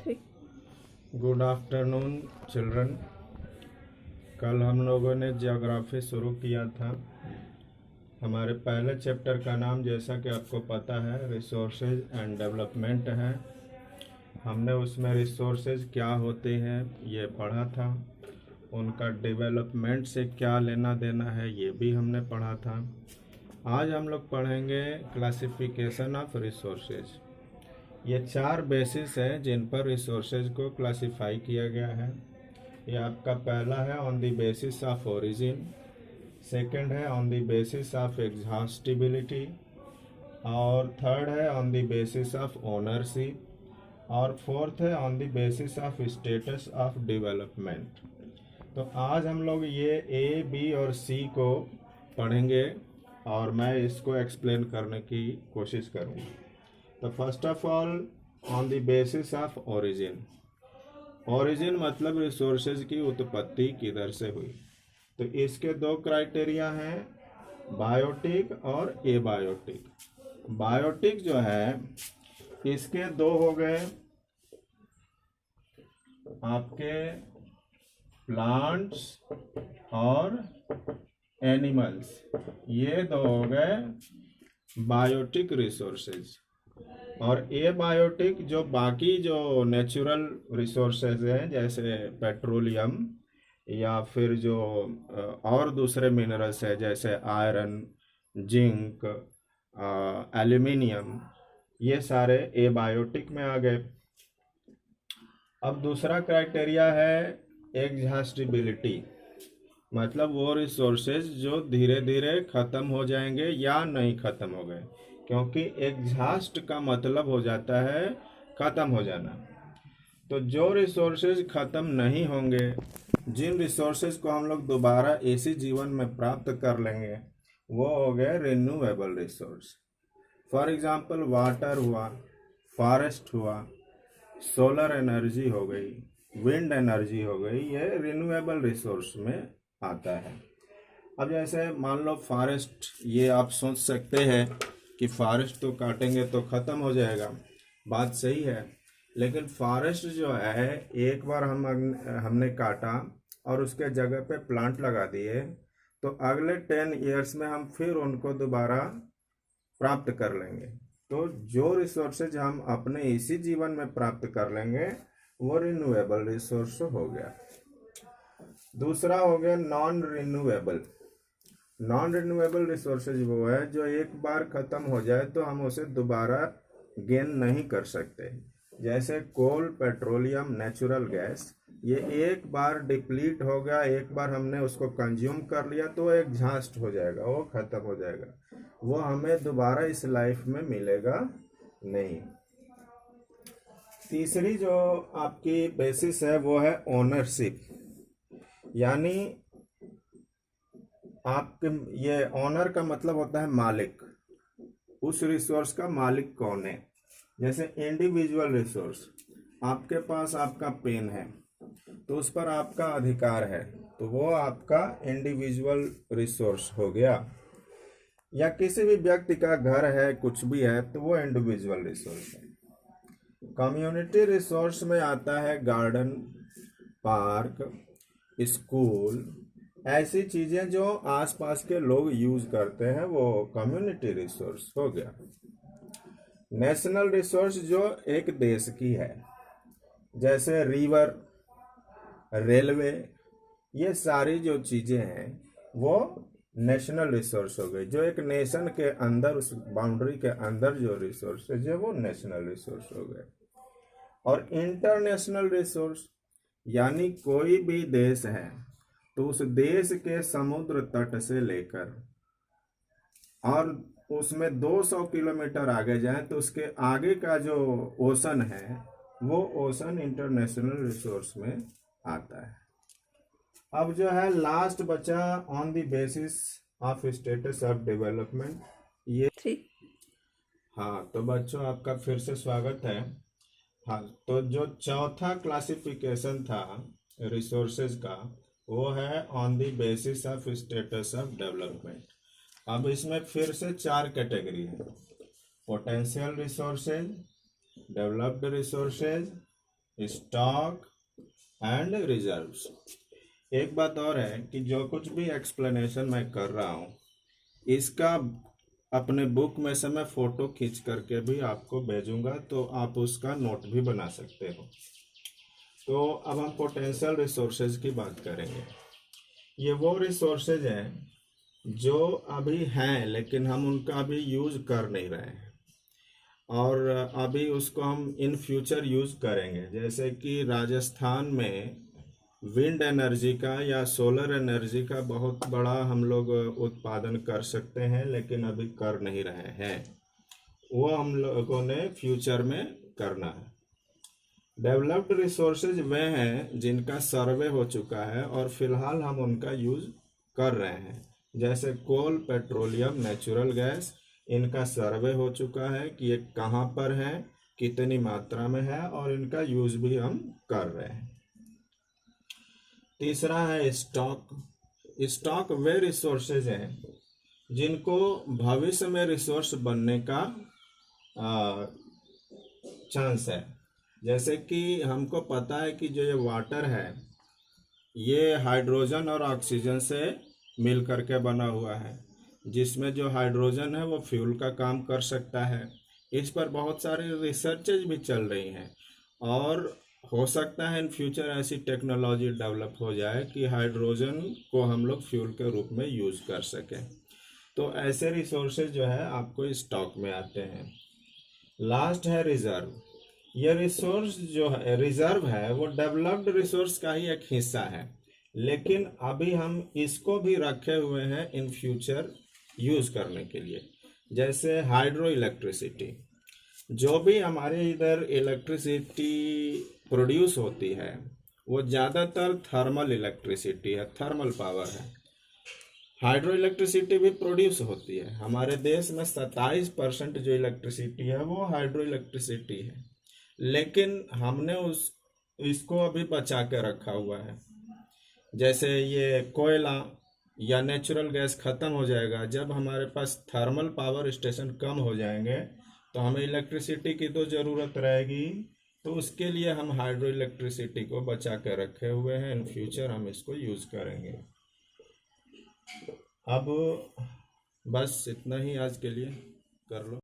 ठीक। Good afternoon children. कल हम लोगों ने ज्योग्राफी शुरू किया था। हमारे पहले चैप्टर का नाम, जैसा कि आपको पता है, रिसोर्सेज एंड डेवलपमेंट है। हमने उसमें रिसोर्सेज क्या होते हैं ये पढ़ा था, उनका डेवलपमेंट से क्या लेना देना है ये भी हमने पढ़ा था। आज हम लोग पढ़ेंगे क्लासिफिकेशन ऑफ रिसोर्सेज। ये 4 बेसिस हैं जिन पर रिसोर्सेज को क्लासिफाई किया गया है। ये आपका पहला है on the basis of origin, second है on the basis of exhaustibility, और थर्ड है on the basis of ownership, और फोर्थ है on the basis of status of development. तो आज हम लोग ये ए, बी और सी को पढ़ेंगे और मैं इसको एक्सप्लेन करने की कोशिश करूँगा। तो first of all, on the basis of origin. Origin मतलब रिसोर्सेज की उत्पत्ति किधर से हुई। तो इसके 2 क्राइटेरिया हैं, बायोटिक और एबायोटिक। बायोटिक जो है इसके 2 हो गए, आपके प्लांट्स और एनिमल्स। ये 2 हो गए बायोटिक रिसोर्सेज। और एबायोटिक जो बाकी जो नेचुरल रिसोर्सेज हैं, जैसे पेट्रोलियम या फिर जो और दूसरे मिनरल्स है जैसे आयरन, जिंक, एल्यूमिनियम, ये सारे एबायोटिक में आ गए। अब दूसरा क्राइटेरिया है एग्जॉस्टिबिलिटी, मतलब वो रिसोर्सेज जो धीरे धीरे ख़त्म हो जाएंगे या नहीं ख़त्म हो गए, क्योंकि एग्जॉस्ट का मतलब हो जाता है ख़त्म हो जाना। तो जो रिसोर्सेज ख़त्म नहीं होंगे, जिन रिसोर्सेज को हम लोग दोबारा इसी जीवन में प्राप्त कर लेंगे, वो हो गए renewable resource. For example water हुआ, फॉरेस्ट हुआ, सोलर एनर्जी हो गई, विंड एनर्जी हो गई, ये रिन्यूएबल रिसोर्स में आता है। अब जैसे मान लो फॉरेस्ट, ये आप सोच सकते हैं कि फॉरेस्ट तो काटेंगे तो ख़त्म हो जाएगा, बात सही है। लेकिन फॉरेस्ट जो है, एक बार हमने काटा और उसके जगह पे प्लांट लगा दिए, तो अगले 10 ईयर्स में हम फिर उनको दोबारा प्राप्त कर लेंगे। तो जो रिसोर्सेज हम अपने इसी जीवन में प्राप्त कर लेंगे वो रिन्यूएबल रिसोर्स हो गया। दूसरा हो गया non renewable. Non renewable resources वो है जो एक बार ख़त्म हो जाए तो हम उसे दोबारा गेन नहीं कर सकते, जैसे कोल, पेट्रोलियम, नेचुरल गैस। ये एक बार डिप्लीट हो गया, एक बार हमने उसको कंज्यूम कर लिया तो एग्जॉस्ट हो जाएगा, वो ख़त्म हो जाएगा, वो हमें दोबारा इस लाइफ में मिलेगा नहीं। तीसरी जो आपकी बेसिस है वो है ओनरशिप, यानी आपके, ये ऑनर का मतलब होता है मालिक। उस रिसोर्स का मालिक कौन है। जैसे इंडिविजुअल रिसोर्स, आपके पास आपका पेन है तो उस पर आपका अधिकार है, तो वो आपका इंडिविजुअल रिसोर्स हो गया। या किसी भी व्यक्ति का घर है, कुछ भी है, तो वो इंडिविजुअल रिसोर्स है। कम्युनिटी रिसोर्स में आता है गार्डन, पार्क, स्कूल, ऐसी चीजें जो आसपास के लोग यूज करते हैं, वो कम्युनिटी रिसोर्स हो गया। नेशनल रिसोर्स जो एक देश की है, जैसे रिवर, रेलवे, ये सारी जो चीजें हैं वो नेशनल रिसोर्स हो गई। जो एक नेशन के अंदर, उस बाउंड्री के अंदर जो रिसोर्सेज है वो नेशनल रिसोर्स हो गए। और इंटरनेशनल रिसोर्स, यानी कोई भी देश है तो उस देश के समुद्र तट से लेकर और उसमें 200 किलोमीटर आगे जाए तो उसके आगे का जो ओशन है वो ओशन इंटरनेशनल रिसोर्स में आता है। अब जो है लास्ट बचा on the basis of status of development, ये ठीक। हाँ, तो बच्चों आपका फिर से स्वागत है। हाँ, तो जो चौथा क्लासिफिकेशन था रिसोर्सेज का, वो है on the basis of status of development. अब इसमें फिर से 4 कैटेगरी है, potential resources, developed resources, stock and reserves. एक बात और है कि जो कुछ भी एक्सप्लेनेशन मैं कर रहा हूँ इसका अपने बुक में से मैं फोटो खींच करके भी आपको भेजूंगा, तो आप उसका नोट भी बना सकते हो। तो अब हम पोटेंशियल रिसोर्सेज की बात करेंगे। ये वो रिसोर्सेज हैं जो अभी हैं लेकिन हम उनका अभी यूज कर नहीं रहे हैं, और अभी उसको हम इन फ्यूचर यूज करेंगे। जैसे कि राजस्थान में विंड एनर्जी का या सोलर एनर्जी का बहुत बड़ा हम लोग उत्पादन कर सकते हैं, लेकिन अभी कर नहीं रहे हैं। वो हम लोगों ने फ्यूचर में करना है। डेवलप्ड रिसोर्सेज वे हैं जिनका सर्वे हो चुका है और फिलहाल हम उनका यूज कर रहे हैं, जैसे कोल, पेट्रोलियम, नेचुरल गैस। इनका सर्वे हो चुका है कि ये कहाँ पर है, कितनी मात्रा में है, और इनका यूज भी हम कर रहे हैं। तीसरा है स्टॉक। स्टॉक वे रिसोर्सेज हैं जिनको भविष्य में रिसोर्स बनने का चांस है। जैसे कि हमको पता है कि जो ये वाटर है ये हाइड्रोजन और ऑक्सीजन से मिल करके बना हुआ है, जिसमें जो हाइड्रोजन है वो फ्यूल का काम कर सकता है। इस पर बहुत सारी रिसर्चेज भी चल रही हैं, और हो सकता है इन फ्यूचर ऐसी टेक्नोलॉजी डेवलप हो जाए कि हाइड्रोजन को हम लोग फ्यूल के रूप में यूज़ कर सकें। तो ऐसे रिसोर्सेज जो है आपको स्टॉक में आते हैं। लास्ट है रिजर्व। ये रिसोर्स जो है, रिजर्व है, वो डेवलप्ड रिसोर्स का ही एक हिस्सा है, लेकिन अभी हम इसको भी रखे हुए हैं इन फ्यूचर यूज करने के लिए। जैसे हाइड्रो इलेक्ट्रिसिटी, जो भी हमारे इधर इलेक्ट्रिसिटी प्रोड्यूस होती है वो ज़्यादातर थर्मल इलेक्ट्रिसिटी है, थर्मल पावर है। हाइड्रो इलेक्ट्रिसिटी भी प्रोड्यूस होती है। हमारे देश में 27% जो इलेक्ट्रिसिटी है वो हाइड्रो इलेक्ट्रिसिटी है, लेकिन हमने इसको अभी बचा के रखा हुआ है। जैसे ये कोयला या नेचुरल गैस ख़त्म हो जाएगा, जब हमारे पास थर्मल पावर स्टेशन कम हो जाएंगे तो हमें इलेक्ट्रिसिटी की तो ज़रूरत रहेगी। तो उसके लिए हम हाइड्रो इलेक्ट्रिसिटी को बचा के रखे हुए हैं, इन फ्यूचर हम इसको यूज़ करेंगे। अब बस इतना ही आज के लिए कर लो।